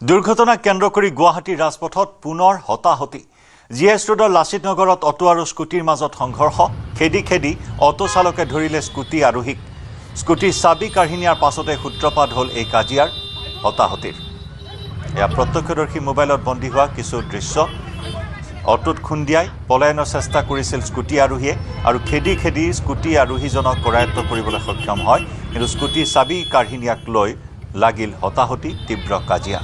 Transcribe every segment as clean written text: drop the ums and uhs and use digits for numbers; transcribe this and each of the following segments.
দুৰ্ঘটনা কেন্দ্ৰ কৰি গুৱাহাটীৰ ৰাজপথত পুনৰ হতাহতি। জিএছ ৰোডৰ লাচিত নগৰত অটো আৰু স্কুটিৰ মাজত সংঘৰ্ষ। খেদি খেদি অটো চালকে ধৰিলে স্কুটি আৰোহীক। স্কুটিৰ চাবি কাঢ়ি নিয়াৰ পাছতে সূত্ৰপাত হ'ল এই কাজিয়াৰ হতাহতিৰ। এয়া প্ৰত্যক্ষদৰ্শী মোবাইলত বন্দী হোৱা কিছু দৃশ্য। অটোত খুন্দিয়াই পলায়নৰ চেষ্টা কৰিছিল স্কুটি আৰোহীয়ে আৰু খেদি খেদি স্কুটি আৰোহীজনক কৰায়ত্ব কৰিবলৈ সক্ষম হয়। কিন্তু স্কুটিৰ চাবি কাঢ়ি নিয়াক লৈ লাগিল হতাহতি, তীব্ৰ কাজিয়া।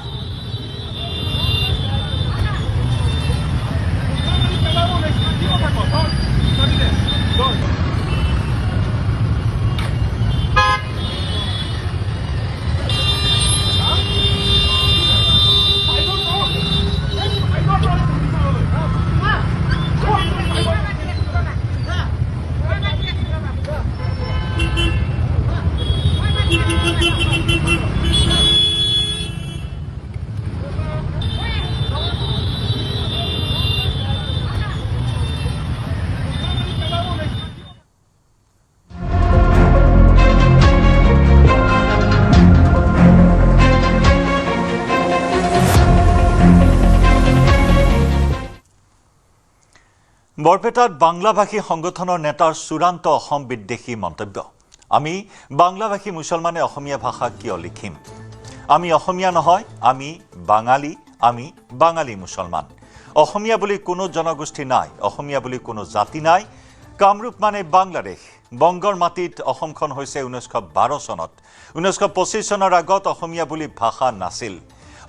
বৰপেটাত বাংলাভাষী সংগঠনৰ নেতাৰ চূড়ান্ত অসম বিদ্বেষী মন্তব্য। আমি বাংলাভাষী মুছলমানে অসমীয়া ভাষা কিয় লিখিম? আমি অসমীয়া নহয়, আমি বাঙালী, আমি বাঙালী মুছলমান। অসমীয়া বুলি কোনো জনগোষ্ঠী নাই, অসমীয়া বুলি কোনো জাতি নাই। কামৰূপ মানে বাংলাদেশ। বংগৰ মাটিত অসমখন হৈছে 1912 চনত। 1925 চনৰ আগত অসমীয়া বুলি ভাষা নাছিল।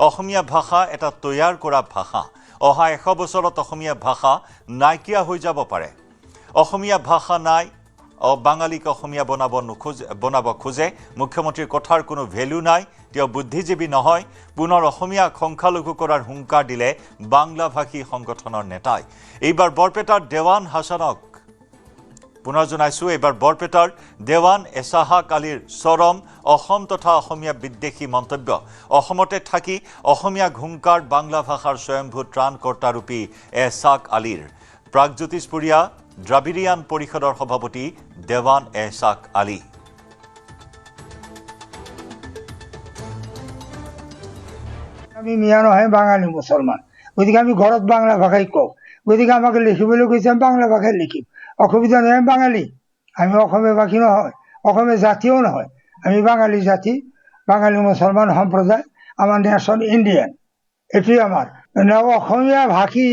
অসমীয়া ভাষা এটা তৈয়াৰ কৰা ভাষা। অহা 100 বছৰত অসমীয়া ভাষা নাইকিয়া হৈ যাব পাৰে। অসমীয়া ভাষা নাই, বাঙালীক অসমীয়া বনাব খোজে। মুখ্যমন্ত্ৰীৰ কথাৰ কোনো ভেলু নাই, তেওঁ বুদ্ধিজীৱী নহয়। পুনৰ অসমীয়াক সংখ্যালঘু কৰাৰ হুংকাৰ দিলে বাংলাভাষী সংগঠনৰ নেতাই। এইবাৰ বৰপেটাৰ দেৱান হাছানক পুনৰ জনাইছোঁ, এইবাৰ বৰপেটাৰ দেৱান এছাহাক আলীৰ চৰম অসম তথা অসমীয়া বিদ্বেষী মন্তব্য। অসমতে থাকি অসমীয়া হুংকাৰ বাংলা ভাষাৰ স্বয়ম্ভূ ত্ৰাণকৰ্তাৰূপী এছাক আলীৰ। প্ৰাগজ্যোতিষপুৰীয়া দ্ৰাবিড়িয়ান পৰিষদৰ সভাপতি দেৱান এছাক আলী। আমি মিয়া নহয়, বাঙালী মুছলমান, গতিকে আমি ঘৰত বাংলা ভাষাই কওঁ। গতিকে আমাকে লিখিবলৈ কৈছে, আমি বাংলা ভাষাই লিখিম, অসুবিধা নহয়। আমি বাঙালী, আমি অসমীয়া ভাষী নহয়, অসমীয়া জাতিও নহয়। আমি বাঙালী জাতি, বাঙালী মুছলমান সম্প্ৰদায়, আমাৰ নেশ্যন ইণ্ডিয়ান, এটোৱে আমাৰ। অসমীয়া ভাষী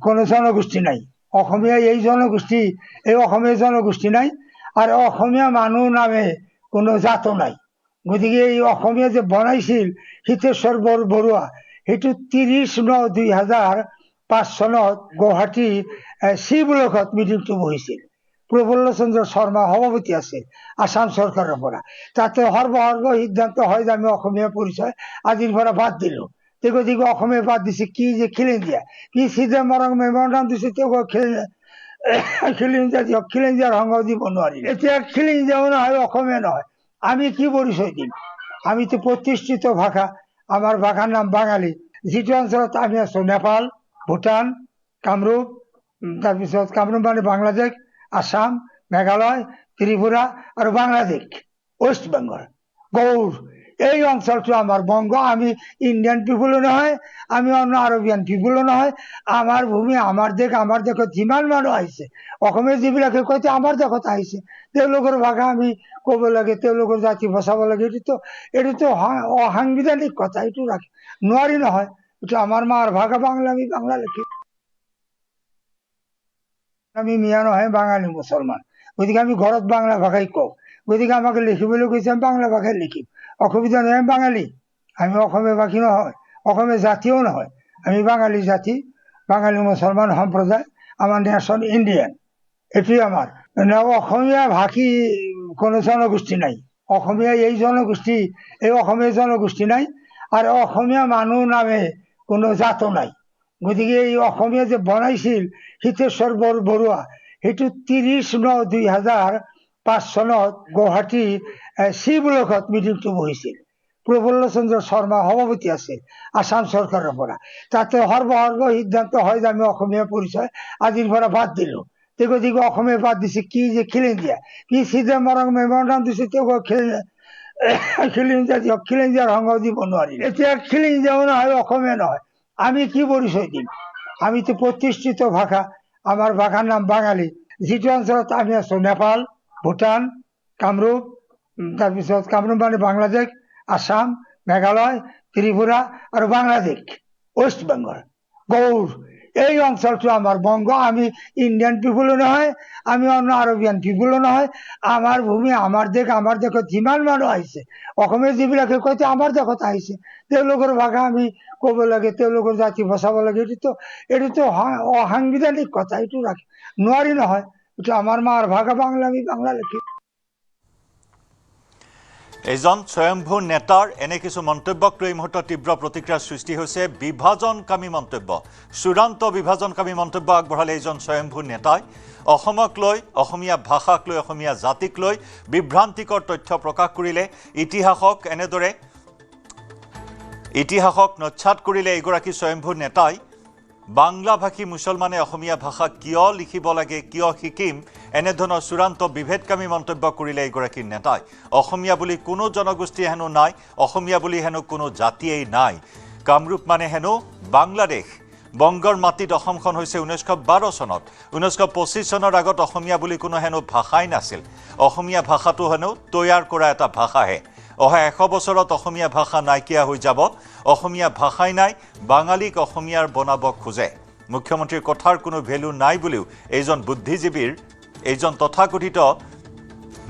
কোনো জনগোষ্ঠী নাই। অসমীয়া এই জনগোষ্ঠী, এই অসমীয়া জনগোষ্ঠী নাই। আৰু অসমীয়া মানুহ নামে কোনো জাতো নাই। গতিকে এই অসমীয়া যে বনাইছিল হিতেশ্বৰ বৰুৱা, সেইটো 30/9/2005 চনত গুৱাহাটী চি ব্লকত মিটিংটো বহিছিল। প্ৰফুল্ল চন্দ্ৰ শৰ্মা সভাপতি আছিল আসাম চৰকাৰৰ পৰা। তাতে সৰ্বসৰ্ব সিদ্ধান্ত হয় যে আমি অসমীয়া পৰিচয় আজিৰ পৰা বাদ দিলোঁ। গতিকে অসমীয়া বাদ দিছে কি যে খিলঞ্জীয়া, কি চিদাম্বৰম মেমৰেণ্ডাম দিছে, তেওঁ খিলঞ্জীয়াৰ সংগ দিব নোৱাৰিলে। এতিয়া খিলঞ্জীয়াও নহয়, অসমীয়া নহয়, আমি কি পৰিচয় দিম? আমিতো প্ৰতিষ্ঠিত ভাষা, আমাৰ ভাষাৰ নাম বাঙালী। যিটো অঞ্চলত আমি আছো, নেপাল, ভূটান, কামৰূপ, তাৰপিছত কামৰূপ মানে বাংলাদেশ, আসাম, মেঘালয়, ত্ৰিপুৰা আৰু বাংলাদেশ, ৱেষ্ট বেংগল, গৌড়, এই অঞ্চলটো আমাৰ বংগ। আমি ইণ্ডিয়ান পিপুলো নহয়, আমি অন্য আৰবিয়ান পিপুলো নহয়। আমাৰ ভূমি, আমাৰ দেশ, আমাৰ দেশত যিমান মানুহ আহিছে, অসমীয়া যিবিলাকে কয় আমাৰ দেশত আহিছে, তেওঁলোকৰ ভাষা আমি ক'ব লাগে, তেওঁলোকৰ জাতি বচাব লাগে। এইটোতো অসাংবিধানিক কথা, এইটো নোৱাৰি নহয়। এইটো আমাৰ মাৰ ভাষা বাংলা, আমি বাংলা লিখিম। আমি মিয়া নহয়, বাঙালী মুছলমান, গতিকে আমি ঘৰত বাংলা ভাষাই কওঁ। গতিকে আমাকে লিখিবলৈ কৈছে, আমি বাংলা ভাষাই লিখিম, অসুবিধা নহয়। আমি বাঙালী, আমি অসমীয়া ভাষী নহয়, অসমীয়া জাতিও নহয়। আমি বাঙালী জাতি, বাঙালী মুছলমান সম্প্ৰদায়, আমাৰ নেশ্যন ইণ্ডিয়ান, এটোৱে আমাৰ। অসমীয়া ভাষী কোনো জনগোষ্ঠী নাই। অসমীয়া এই জনগোষ্ঠী, এই অসমীয়া জনগোষ্ঠী নাই। আৰু অসমীয়া মানুহ নামে কোনো জাতো নাই। গতিকে এই অসমীয়া যে বনাইছিল হিতেশ্বৰ বৰুৱা, সেইটো 30/9/2005 চনত গুৱাহাটী চি ব্লকত মিটিংটো বহিছিল। প্ৰফুল্ল চন্দ্ৰ শৰ্মা সভাপতি আছিল আসাম চৰকাৰৰ পৰা। তাতে সৰ্বসৰ্ব সিদ্ধান্ত হয় যে আমি অসমীয়া পৰিচয় আজিৰ পৰা বাদ দিলোঁ। গতিকে অসমীয়া বাদ দিছে কি যে খিলঞ্জীয়া, কি চিদাম্বৰম মেমৰেণ্ডাম দিছে, তেওঁ খিলিঞ্জাৰ সংগ দিব নোৱাৰি। এতিয়া খিলিঞ্জাও নহয়, অসমীয়া নহয়, আমি কি পৰিচয় দিম? আমিতো প্ৰতিষ্ঠিত ভাষা, আমাৰ ভাষাৰ নাম বাঙালী। যিটো অঞ্চলত আমি আছো, নেপাল, ভূটান, কামৰূপ, তাৰপিছত কামৰূপ মানে বাংলাদেশ, আসাম, মেঘালয়, ত্ৰিপুৰা আৰু বাংলাদেশ, ৱেষ্ট বেংগল, গৌড়, এই অঞ্চলটো আমাৰ বংগ। আমি ইণ্ডিয়ান পিপুলো নহয়, আমি অন্য আৰবিয়ান পিপুলো নহয়। আমাৰ ভূমি, আমাৰ দেশ, আমাৰ দেশত যিমান মানুহ আহিছে, অসমীয়া যিবিলাকে কয় আমাৰ দেশত আহিছে, তেওঁলোকৰ ভাষা আমি ক'ব লাগে, তেওঁলোকৰ জাতি বচাব লাগে। এইটোতো অসাংবিধানিক কথা, এইটো নোৱাৰি নহয়। এইটো আমাৰ মাৰ ভাষা বাংলা, আমি বাংলা লিখিম। এজন স্বয়ম্ভূ নেতাৰ এনে কিছু মন্তব্যক লৈ এই মুহূৰ্তত তীব্ৰ প্ৰতিক্ৰিয়াৰ সৃষ্টি হৈছে। বিভাজনকামী মন্তব্য, চূড়ান্ত বিভাজনকামী মন্তব্য আগবঢ়ালে এইজন স্বয়ম্ভূ নেতাই। অসমক লৈ, অসমীয়া ভাষাক লৈ, অসমীয়া জাতিক লৈ বিভ্ৰান্তিকৰ তথ্য প্ৰকাশ কৰিলে। ইতিহাসক নচ্ছাত কৰিলে এইগৰাকী স্বয়ম্ভূ নেতাই। বাংলাভাষী মুছলমানে অসমীয়া ভাষা কিয় লিখিব লাগে, কিয় শিকিম, এনেধৰণৰ চূড়ান্ত বিভেদকামী মন্তব্য কৰিলে এইগৰাকী নেতাই। অসমীয়া বুলি কোনো জনগোষ্ঠী হেনো নাই, অসমীয়া বুলি হেনো কোনো জাতিয়েই নাই। কামৰূপ মানে হেনো বাংলাদেশ। বংগৰ মাটিত অসমখন হৈছে 1912 চনত। 1925 চনৰ আগত অসমীয়া বুলি কোনো হেনো ভাষাই নাছিল। অসমীয়া ভাষাটো হেনো তৈয়াৰ কৰা এটা ভাষাহে। অহা 100 বছৰত অসমীয়া ভাষা নাইকিয়া হৈ যাব। অসমীয়া ভাষাই নাই, বাঙালীক অসমীয়াৰ বনাব খোজে। মুখ্যমন্ত্ৰীৰ কথাৰ কোনো ভেলু নাই বুলিও এইজন বুদ্ধিজীৱীৰ, এইজন তথাকথিত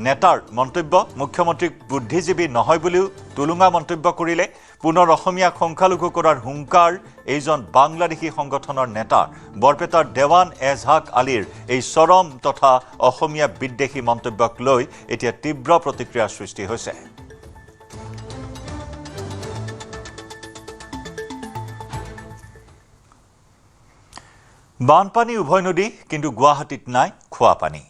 নেতাৰ মন্তব্য। মুখ্যমন্ত্ৰীক বুদ্ধিজীৱী নহয় বুলিও তুলুঙা মন্তব্য কৰিলে। পুনৰ অসমীয়াক সংখ্যালঘু কৰাৰ হুংকাৰ এইজন বাংলাদেশী সংগঠনৰ নেতা বৰপেটাৰ দেৱান এজহাক আলীৰ এই চৰম তথা অসমীয়া বিদ্বেষী মন্তব্যক লৈ এতিয়া তীব্ৰ প্ৰতিক্ৰিয়াৰ সৃষ্টি হৈছে। বানপানী উভয় নদী, কিন্তু গুৱাহাটীত নাই খোৱা পানী।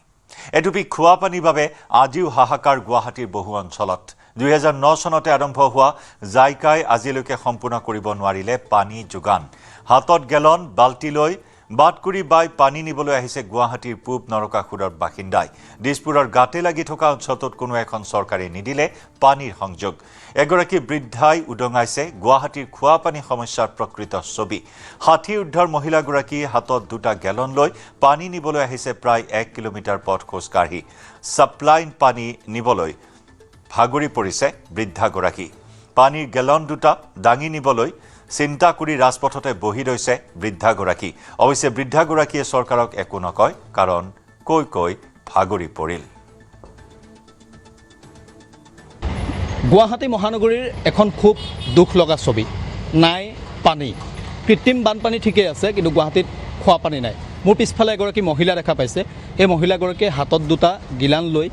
এটুপি খোৱা পানীৰ বাবে আজিও হাহাকাৰ গুৱাহাটীৰ বহু অঞ্চলত। 2009 চনতে আৰম্ভ হোৱা জাইকাই আজিলৈকে সম্পূৰ্ণ কৰিব নোৱাৰিলে পানী যোগান। হাতত গেলন বাল্টি লৈ বাটকুৰি বাই পানী নিবলৈ আহিছে গুৱাহাটীৰ পূব নৰকাসুৰৰ বাসিন্দাই। দিছপুৰৰ গাতে লাগি থকা অঞ্চলটোত কোনো এখন চৰকাৰে নিদিলে পানীৰ সংযোগ। এগৰাকী বৃদ্ধাই উদঙাইছে গুৱাহাটীৰ খোৱা পানী সমস্যাৰ প্ৰকৃত ছবি। 60 ঊৰ্ধৰ মহিলাগৰাকী হাতত 2টা গেলন লৈ পানী নিবলৈ আহিছে প্ৰায় 1 কিলোমিটাৰ পথ খোজকাঢ়ি। ছাপ্লাইন পানী নিবলৈ ভাগৰি পৰিছে বৃদ্ধাগৰাকী। পানীৰ গেলন 2টা দাঙি নিবলৈ চিন্তা কৰি ৰাজপথতে বহি ৰৈছে বৃদ্ধাগৰাকী। অৱশ্যে বৃদ্ধাগৰাকীয়ে চৰকাৰক একো নকয়, কাৰণ কৈ কৈ ভাগৰি পৰিল। গুৱাহাটী মহানগৰীৰ এখন খুব দুখ লগা ছবি। নাই পানী, কৃত্ৰিম বানপানী ঠিকেই আছে, কিন্তু গুৱাহাটীত খোৱা পানী নাই। মোৰ পিছফালে এগৰাকী মহিলা দেখা পাইছে। এই মহিলাগৰাকীয়ে হাতত 2টা গিলান লৈ,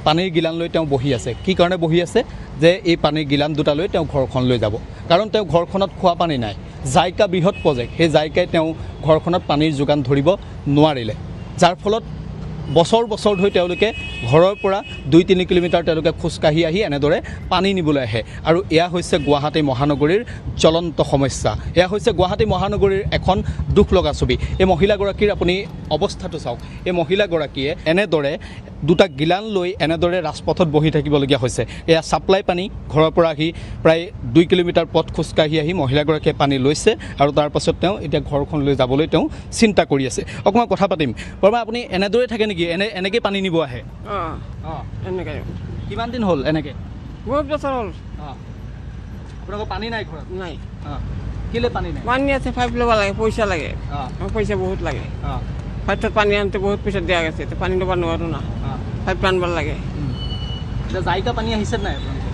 পানীৰ গিলান লৈ তেওঁ বহি আছে। কি কাৰণে বহি আছে? যে এই পানীৰ গিলান 2টা লৈ তেওঁ ঘৰখন লৈ যাব, কাৰণ তেওঁ ঘৰখনত খোৱা পানী নাই। জাইকা বৃহৎ প্ৰজেক্ট, সেই জাইকাই তেওঁ ঘৰখনত পানীৰ যোগান ধৰিব নোৱাৰিলে, যাৰ ফলত বছৰ বছৰ ধৰি তেওঁলোকে ঘৰৰ পৰা 2-3 কিলোমিটাৰ তেওঁলোকে খোজকাঢ়ি আহি এনেদৰে পানী নিবলৈ আহে। আৰু এয়া হৈছে গুৱাহাটী মহানগৰীৰ জ্বলন্ত সমস্যা। এয়া হৈছে গুৱাহাটী মহানগৰীৰ এখন দুখ লগা ছবি। এই মহিলাগৰাকীৰ আপুনি অৱস্থাটো চাওক। এই মহিলাগৰাকীয়ে এনেদৰে 2টা গিলান লৈ এনেদৰে ৰাজপথত বহি থাকিবলগীয়া হৈছে। এয়া ছাপ্লাই পানী, ঘৰৰ পৰা আহি প্ৰায় 2 কিলোমিটাৰ পথ খোজকাঢ়ি আহি মহিলাগৰাকীয়ে পানী লৈছে, আৰু তাৰ পাছত তেওঁ এতিয়া ঘৰখন লৈ যাবলৈ তেওঁ চিন্তা কৰি আছে। অকণমান কথা পাতিম। বৰ্মা, আপুনি এনেদৰে থাকে নেকি? এনেকৈ পানী নিব আহে? এনেকৈ। কিমান দিন হ'ল এনেকৈ? বহুত বছৰ হ'ল। আপোনালোকৰ পানী নাই ঘৰত? নাই। কেলৈ পানী নাই? পানী আছে, পাইপ ল'ব লাগে, পইচা লাগে। পইচা বহুত লাগে। পাইপত পানী আনতে বহুত পইচা দিয়া গৈছে, পানী ল'ব নোৱাৰোঁ না, পাইপ আনিব লাগে। এতিয়া জাইকা পানী আহিছে নাই আপোনালোকৰ?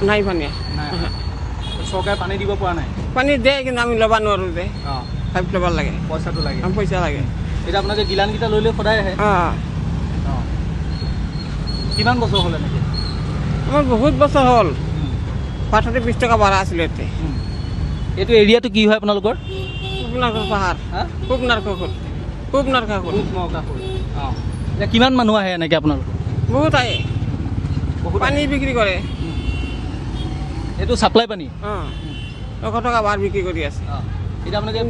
নাই পানী। চৰকাৰে পানী দিব পৰা নাই? পানী দিয়ে, কিন্তু আমি ল'ব নোৱাৰোঁ যে, পাইপ ল'ব লাগে, পইচাটো লাগে। পইচা লাগে। এতিয়া আপোনালোকে গিলানকেইটা লৈ লৈ সদায় আহে? কিমান বছৰ হ'ল এনেকৈ? আমাৰ বহুত বছৰ হ'ল। পাঠতে 20 টকা ভাড়া আছিলে ইয়াতে। এইটো এৰিয়াটো কি হয় আপোনালোকৰ? পূব নৰকাসুৰ পাহাৰ। পূব নৰকাসুৰ। পূব নৰকাসুৰ। এতিয়া কিমান মানুহ আহে এনেকৈ আপোনালোকৰ? বহুত আহে, পানী বিক্ৰী কৰে। এইটো ছাপ্লাই পানী? 100 টকা ভাড়া বিক্ৰী কৰি আছে। এতিয়া আপোনালোকে